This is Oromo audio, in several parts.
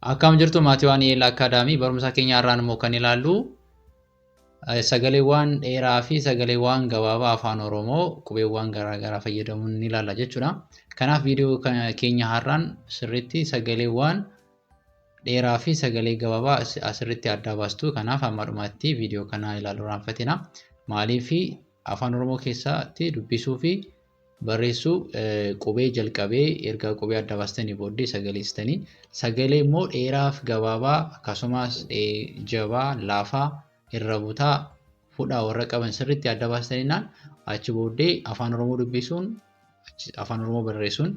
Akkam jirtu maatiiwwan Yeellaa Akaadaamii barumsa keenya irraan immoo kan ilaallu sagaleewwan dheeraa fi sagaleewwan gabaabaa afaan Oromoo qubeewwan garaagaraa fayyadamuun ni ilaalla jechuudha. Kanaaf viidiyoo keenya har'aan sirriitti sagaleewwan dheeraa fi sagalee gabaabaa asirratti adda baastu. Kanaaf hamma dhumaatti viidiyoo kana ilaaluu irraanfatina. Maaliif afaan Oromoo keessatti dubbisuu fi barreessuu qubee jalqabee erga qubee adda baastanii booddee sagaleessitanii sagalee immoo dheeraa fi gabaabaa akkasumas jabaa laafaa irra butaa fudhaa warra qaban sirriitti adda baastaninaan achi booddee afaan Oromoo dubbisuun afaan Oromoo barreessuun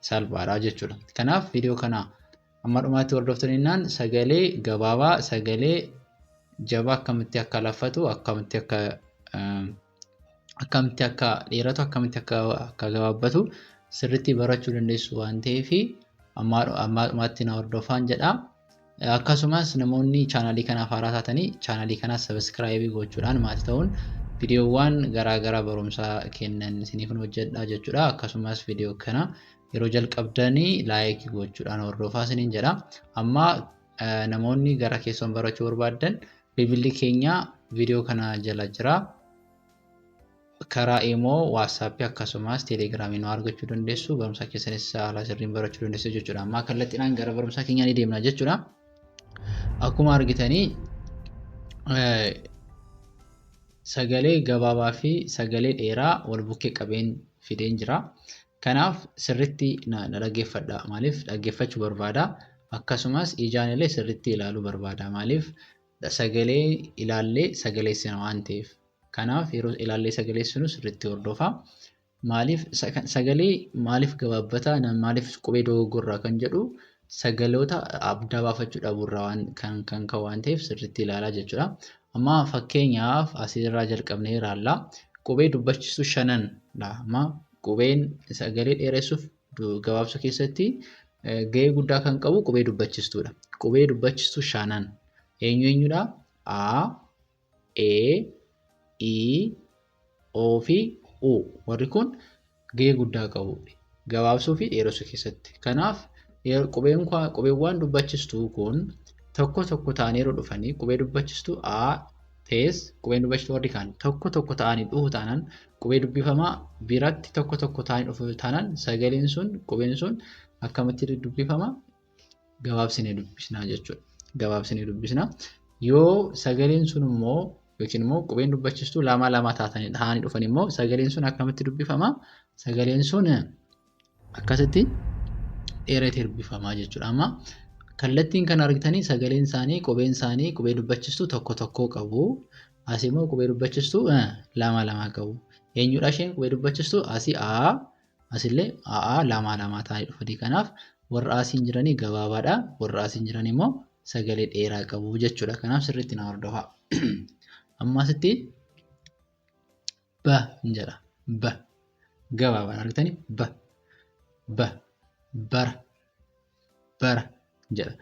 salphaadha jechuudha. Kanaaf viidiyoo kana amma dhumaatti hordoftaniinaan sagalee gabaabaa sagalee jabaa akkamitti akka laffatu akkamitti akka dheeratu akkamitti akka gabaabbatu sirriitti barachuu dandeessu waan ta'eef amma dhumaatti na hordofaa jedha. Akkasumas namoonni chaanalii kanaaf haaraa taatanii chaanalii kana sabiskiraayibii gochuudhaan maatii ta'uun viidiyoowwan garaagaraa barumsaa kennan isiniif hojjedha jechuudha. Akkasumas viidiyoo kana yeroo jalqabdanii laayikii gochuudhaan hordofaa isiniin jedha. Amma namoonni gara keessan barachuu barbaadan bilbilli keenya viidiyoo kana jala jira. Karaa immoo waatsaappii akkasumas teelegiraamii nu argachuu dandeessu. Barumsa keessanis haala sirriin barachuu dandeessu jechuudha. Amma kallattiidhaan gara barumsa keenyaa ni deemna jechuudha. Akkuma argitanii sagalee gabaabaa fi sagalee dheeraa wal bukkee qabeen fideen jira. Kanaaf sirriitti na dhaggeeffadha. Maaliif dhaggeeffachuu barbaada? Akkasumas ijaan illee sirriitti ilaaluu barbaada. Maaliif sagalee ilaallee sagaleessina waan ta'eef. Kanaaf yeroo ilaallee sagaleessinu sirriitti hordofaa. Maaliif sagalee maaliif gabaabbataa maaliif qubee dogoggorraa kan jedhu sagaloota adda baafachuu dhabuurraa kan ka'u waan ta'eef sirriitti ilaalaa jechuudha. Amma fakkeenyaaf asirraa jalqabnee ilaalla. Qubee dubbachiistuu shananidha. Amma qubeen sagalee dheeressuuf gabaabsuu keessatti gahee guddaa kan qabu qubee dubbachiistuudha. Qubee dubbachiistuu shanan eenyudha? A, E, I, O fi U. Warri kun gahee guddaa qabu gabaabsuu fi dheeressuu keessatti. Kanaaf qubeewwan dubbachiistuu kun tokko tokko ta'anii yeroo dhufanii qubee dubbachiistuu A ta'es qubeen dubbachiistuu warri kaan tokko tokko ta'anii dhufu taanaan qubee dubbifamaa biratti tokko tokko ta'anii dhufu taanaan sagaleen sun qubeen sun akkamitti dubbifama? Gabaabsinee dubbisna jechuudha. Gabaabsinee dubbisna. Yoo sagaleen sun immoo yookiin immoo qubeen dubbachiistuu lama ta'anii dhufan immoo sagaleen sun akkamitti dubbifama? Sagaleen sun akkasitti dheeratee dubbifamaa jechuudha. Amma kallattiin kan argitanii sagaleen isaanii qubee dubbachiistuu tokko tokko qabu. As immoo qubee dubbachiistuu lama qabu. Eenyudha isheen qubee dubbachiistuu? Asii A, asillee A lama ta'anii dhufanii. Kanaaf warra asiin jiranii gabaabaadha. Warra asiin jiran immoo sagalee dheeraa qabu jechuudha. Kanaaf sirriitti na hordofaa. Amma asitti B jedha. B gabaabaan argitanii B bara jedha.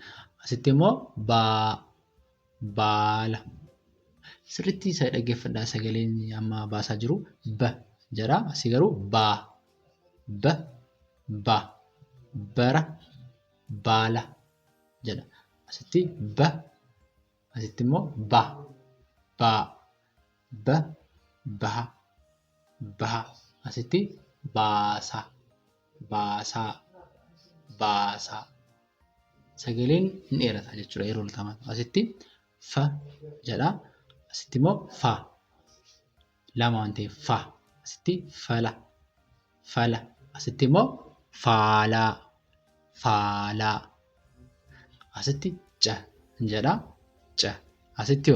Asitti immoo baala. Sirriitti isa dhaggeeffadhaa sagaleen amma baasaa jiru B jedha. Asii garuu bara baala jedha. Asitti asitti immoo baha. Asitti baasaa. Sagaleen ni dheerata jechuudha yeroo lataman. Asitti fa jedha. Asitti immoo fa lama waan ta'eef fa. Asitti fala. Asitti immoo faalaa. Asitti ca jedha. Asitti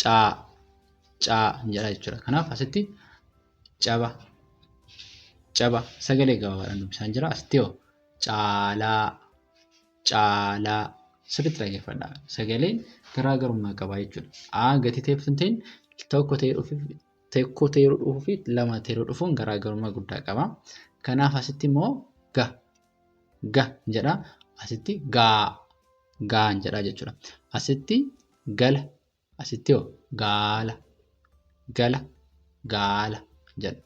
caa jedha jechuudha. Kanaaf asitti caba sagalee gabaabaadhaan dubbisaan jira. Asitti caalaa sirriitti dhaggeeffadhaa. Sagaleen garaagarummaa qaba jechuudha. A gatii ta'eef hin ta'in tokko ta'ee dhufuu fi lama ta'ee dhufuun garaagarummaa guddaa qaba. Kanaaf asitti immoo ga jedha. Asitti gaa jedha jechuudha. Asitti gala. Asitti gaala jedha.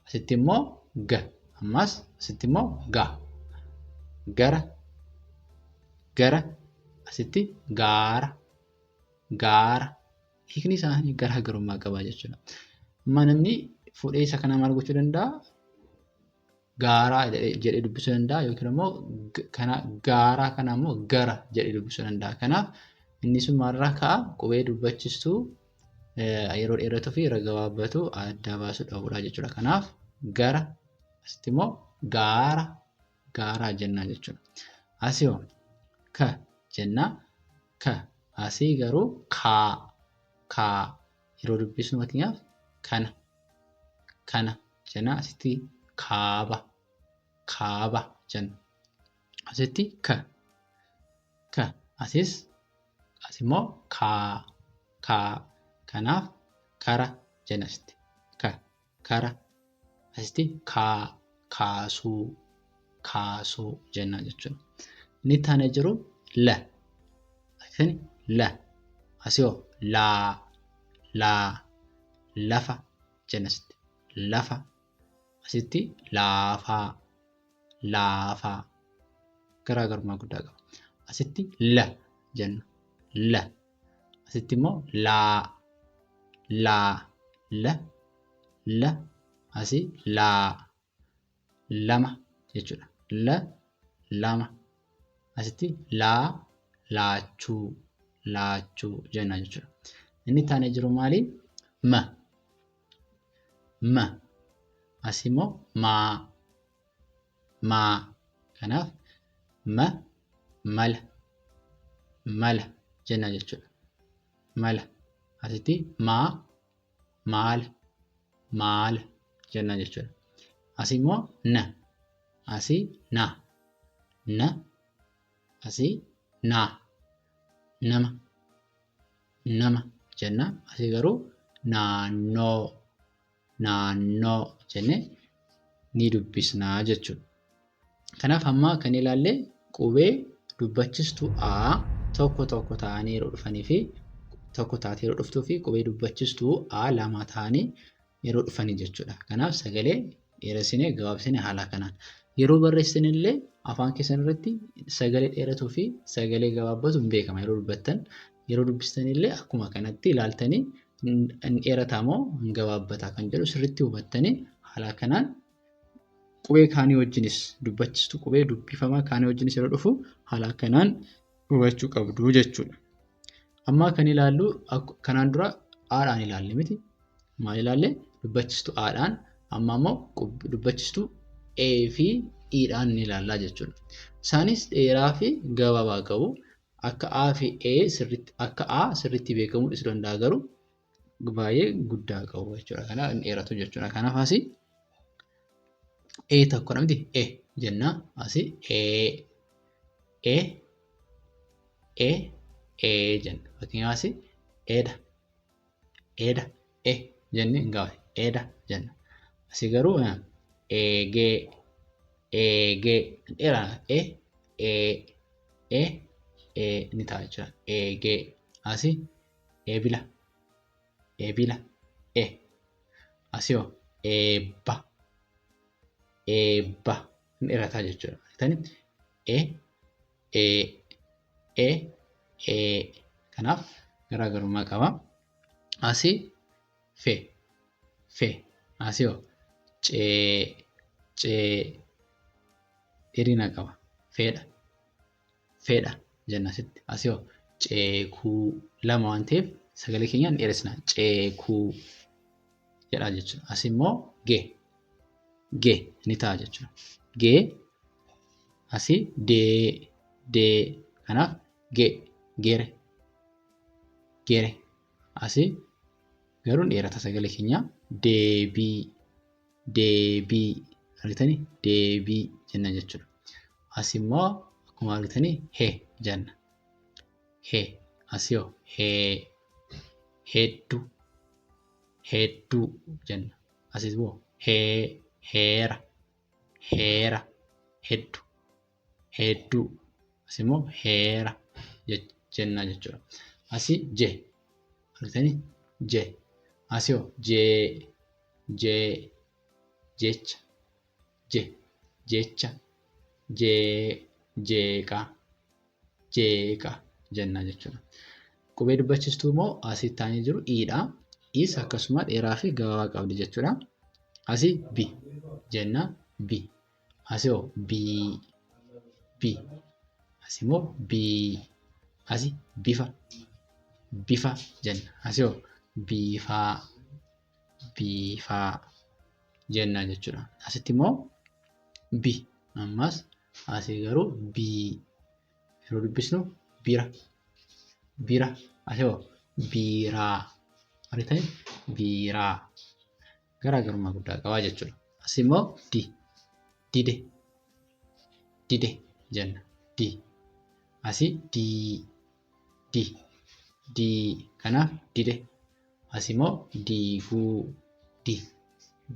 Asitti immoo ga. Ammas asitti immoo ga. Gara asitti gaara gaara hiikni isaanii garaagarummaa qabaa jechuudha. Amma namni fuudhee isa kana maal gochuu danda'a? Gaaraa jedhee dubbisuu danda'a yookiin immoo kana gaaraa kana immoo gara jedhee dubbisuu danda'a. Kanaaf inni sun maalirraa ka'a? Qubee dubbachistuu yeroo dheeratuu fi yeroo gabaabbatu adda baasuu dhabuudha jechuudha. Kanaaf gara asitti immoo gaaraa jennaa jechuudha. Asii hoo ka jennaa ka asii garuu kaa yeroo dubbisnu fakkeenyaaf kana jennaa asitti kaaba jenna. Asitti ka asimmoo kaa kanaaf kara jenna asitti kara asitti kaasuu jenna jechuudha. Inni itti aanee jiru la asii hoo lafa jenna asitti lafa asitti laafaa garaagarummaa guddaa qaba. Asitti la jenna la asitti immoo la asii lama jechuudha. Lama asitti laachuu jenna jechuudha. Inni itti aanee jiru maali? Ma asii immoo maa kanaaf mala jenna jechuudha. Mala asitti maala jenna jechuudha. Asii immoo asii asii nama jenna. Asii garuu naannoo jennee ni dubbisnaa jechuudha. Kanaaf amma kan ilaalle qubee dubbachistuu a tokko ta'anii yeroo dhufanii fi tokko taatee yeroo dhuftuu fi qubee dubbachistuu a lama ta'anii yeroo dhufanii jechuudha. Kanaaf sagalee dheeressinee gabaabsinee haala kanaan yeroo barreessan illee afaan keessan irratti sagalee dheeratuu fi sagalee gabaabbatu hin beekama. Yeroo dubbattan yeroo dubbistan illee akkuma kanatti ilaaltanii hin dheerataa moo hin gabaabbataa kan jedhu sirriitti hubattanii haala kanaan qubee kaanii wajjinis dubbachistuu qubee dubbifamaa kaanii wajjinis yeroo dhufu haala kanaan hubachuu qabdu jechuudha. Amma kan ilaallu kanaan dura aadhaan ilaalle miti. Maal ilaalle? Dubbachistuu aadhaan. Amma immoo dubbachistuu e fi i'dhaan ni ilaallaa jechuudha. Isaanis dheeraa fi gabaabaa qabu. Akka a fi e sirriitti beekamuu dhiisuu danda'a garuu baay'ee guddaa qabu jechuudha. Kanaaf hin dheeratu jechuudha. Kanaaf asii tokkodha miti jenna asii jenna. Fakkeenyaaf asii eeda jennee hin gaafne eeda jenna. Asii garuu eegee dheeraa ni ta'a jechuudha. Eegee asii eebila asii hoo eebba ni dheerataa jechuudha. Kanaaf garaagarummaa qaba. Asii fe asii hoo dheerina qaba. Feedha jenna asitti. Asii hoo ceekuu lama waan ta'eef sagalee keenyaan dheeressinaa ceekuu jedha jechuudha. Asii immoo gee ni ta'a jechuudha. Gee asii dee kanaaf geere asii garuu dheerata sagalee keenyaa deebii argitanii deebii jenna jechuudha. Asii immoo akkuma argitanii jenna asii hoo hedduu jenna. Asii immoo heera hedduu asii immoo heera jenna jechuudha. Asii argitanii asii hoo jecha jeeqa jenna jechuudha. Qubee dubbachiistuu immoo asii taa'anii jiru i'dha. I'is akkasuma dheeraa fi gabaabaa qabdi jechuudha. Asii bi jenna bi. Asii hoo bi. Asii immoo bii. Asii bifa jenna. Asii hoo biifaa jenna jechuudha. Asitti immoo bi. Ammas asii garuu bii. Yeroo dubbisnu bira. Asii hoo biiraa. Argitanii biiraa. Garaagarummaa guddaa qabaa jechuudha. Asii immoo dide jenna. Asii dii. Kanaaf dide. Asii immoo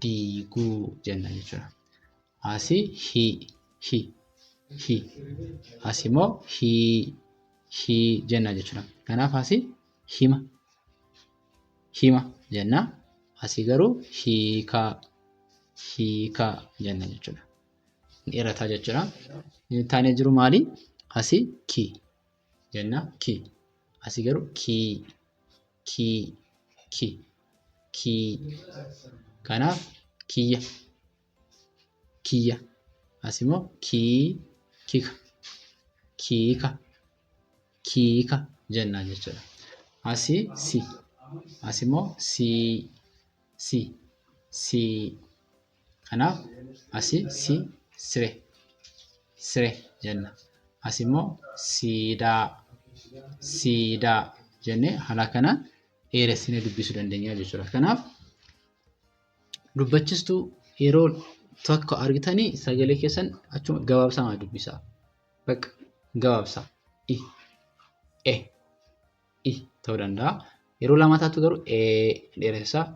diiguu jenna jechuudha. Asii hi. Asii immoo hii jenna jechuudha. Kanaaf asii hima jenna. Asii garuu hiikaa jenna jechuudha. Dheerataa jechuudha. Taanee jiru maali? Asii ki jenna ki. Asii garuu kii. Kanaaf kiyya. Asii immoo kiika jenna jechuudha. Asii asii immoo sii. Kanaaf asii siree jenna. Asii immoo siidaa jennee haala kanaan dheeressinee dubbisuu dandeenya jechuudha. Kanaaf dubbachiistuu yeroo tokko argitanii sagalee keessan achuma gabaabsaa dubbisaa. Bakka gabaabsaa. I ta'uu danda'a. Yeroo lama taatu garuu dheeressaa.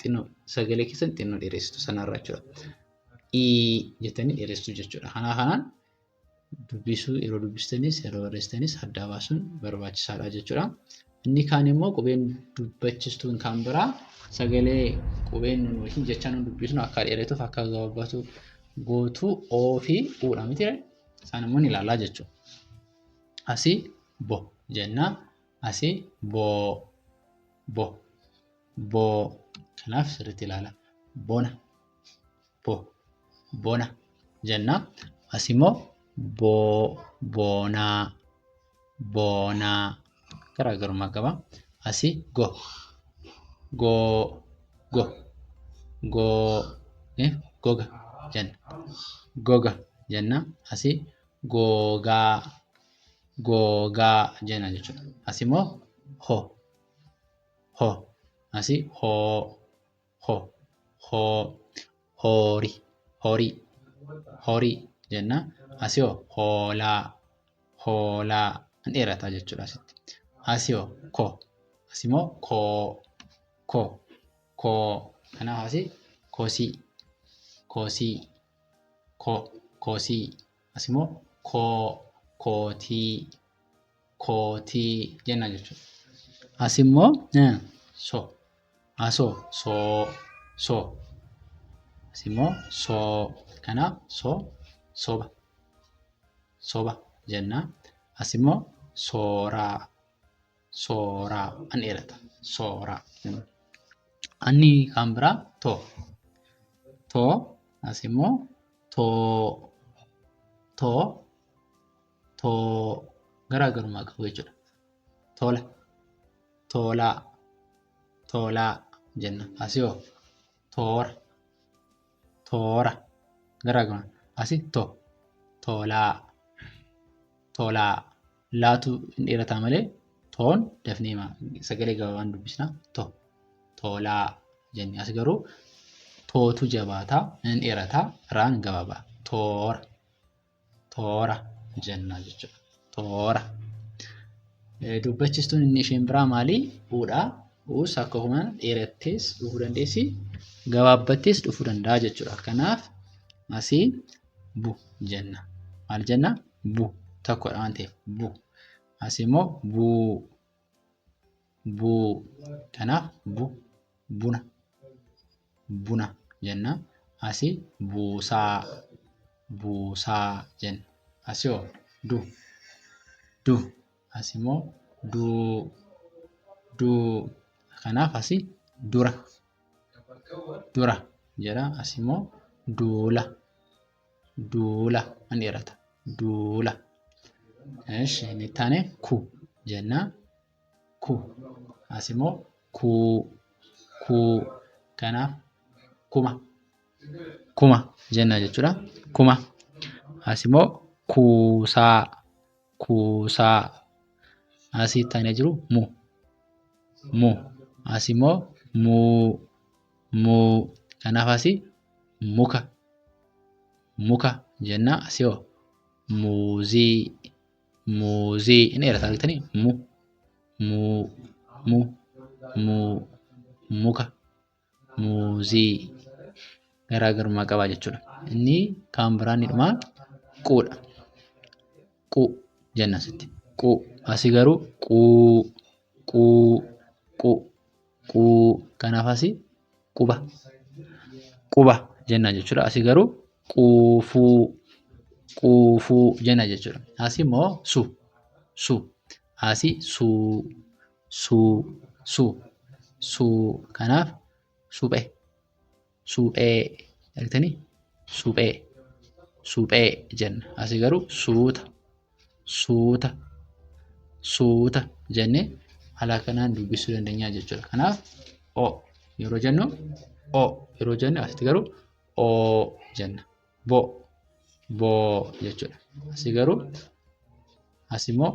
Xinnoo sagalee keessan xinnoo dheeressitu sanarra jechuudha. Jettanii dheeressitu jechuudha. Kanaan dubbisuu yeroo dubbistanis yeroo barreessitanis adda baasuun barbaachisaadha jechuudha. Inni kaan immoo qubeen dubbachiistuun kan biraa sagalee qubeen yookiin jecha nuyi dubbisnu akka dheeratuuf akka gabaabatu gootuu oo fi uudha miti. Isaan immoo ni ilaalaa jechuudha. Asii bo jenna. Asii boo. Kanaaf sirriitti ilaala. Bona jenna. Asii immoo boonaa. Garaagarummaa qaba. Asii goga jenna. Asii googaa jenna jechuudha. Asii immoo asii horii jenna. Asii hoolaa ni dheerataa jechuudha asitti. Asii asii immoo koo. Kanaaf asii koosii. Asii immoo kootii jenna jechuudha. Asii immoo soo. Asii immoo soo. Kanaaf soba jenna. Asii immoo sooraa an dheerata. Sooraa. Inni kan biraa too. Asii immoo too garaagarummaa qabu jechuudha. Tolaa jenna. Asii toora garaagarummaa. Asii tolaa laatu hin dheerataa malee toon dafnee sagalee gabaabaan dubbisna. Tolaa jennee as garuu tootu jabaataa hin dheerataa raan gabaabaa. Toora jenna jechuudha. Toora. Dubbachiistuun inni isheen biraa maali? Uudha. Uus akkasuma dheerattees dhufuu dandeessi. Gabaabbattees dhufuu danda'a jechuudha. Kanaaf asii bu jenna. Maal jenna? Bu tokkodha waan ta'eef bu. Asii immoo buu. Kanaaf buna jenna. Asii buusaa jenna. Asii du. Asimo du. Kanaaf asii dura jedha. Asimo duula an dheerata duula. Eeshi inni taane ku jenna ku. Asimo ku kanaaf kuma jenna jechuudha. Kuma. Asimo kuusaa. Asii taane jiru mu. Asimo muu. Kanaaf asii muka jenna. Asii muuzii inni dheerata argitanii muka muuzii garaagarummaa qaba jechuudha. Inni kan biraan ni dhuma quudha. Qu jenna asitti qu. Asii garuu quu. Kanaaf asii quba jenna jechuudha. Asii garuu quufuu jenna jechuudha. Asii immoo su. Asii suu. Kanaaf suphee argitanii suphee jenna. Asii garuu suuta jennee haala kanaan dubbisuu dandeenya jechuudha. Kanaaf yeroo jennu yeroo jennu asitti garuu jenna. Boo jechuudha. Asii garuu asimmoo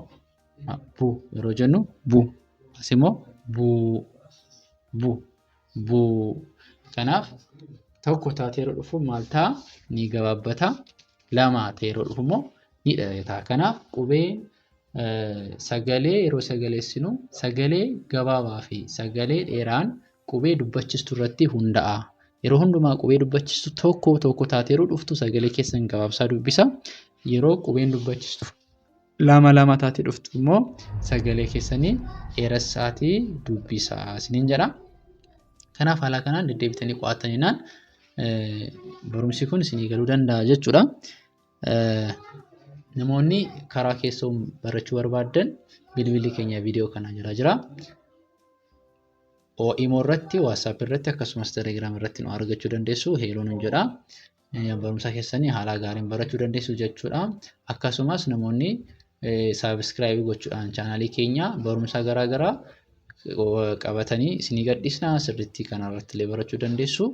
bu yeroo jennu bu. Asimmoo buu. Kanaaf tokko taatee yeroo dhufu maal ta'a? Ni gabaabbata. Lama ta'ee yeroo dhufu immoo ni dheerata. Kanaaf qubeen sagalee yeroo sagaleessinu sagalee gabaabaa fi sagalee dheeraan qubee dubbachistu irratti hundaa'a. Yeroo hundumaa qubee dubbachistu tokko taatee yeroo dhuftu sagalee keessan gabaabsaa dubbisa. Yeroo qubeen dubbachistu lama taatee dhuftu immoo sagalee keessanii dheeressaatii dubbisa isiniin jedha. Kanaaf haala kanaan deddeebitanii qo'attaniinaan barumsi kun isinii galuu danda'a jechuudha. Namoonni karaa keessoo barachuu barbaaddan bilbilli keenya viidiyoo kana jira. Imo irratti, WhatsApp irratti akkasumas Telegram irratti nu argachuu dandeessu. Heeloon jedha. Barumsa keessanii haala gaariin barachuu dandeessu jechuudha. Akkasumas namoonni subscribe gochuudhaan chaanaalii keenya barumsa garaagaraa qabatanii isinii gadhiisna. Sirriitti kanarratti illee barachuu dandeessu.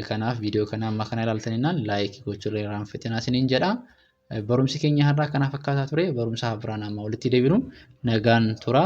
Kanaaf viidiyoo kana amma kana ilaaltaniinaan laayikii gochuu irraa irraanfatinaa isiniin jedha. Barumsi keenya har'aa kana fakkaataa ture. Barumsa biraan amma walitti deebinu nagaan tura.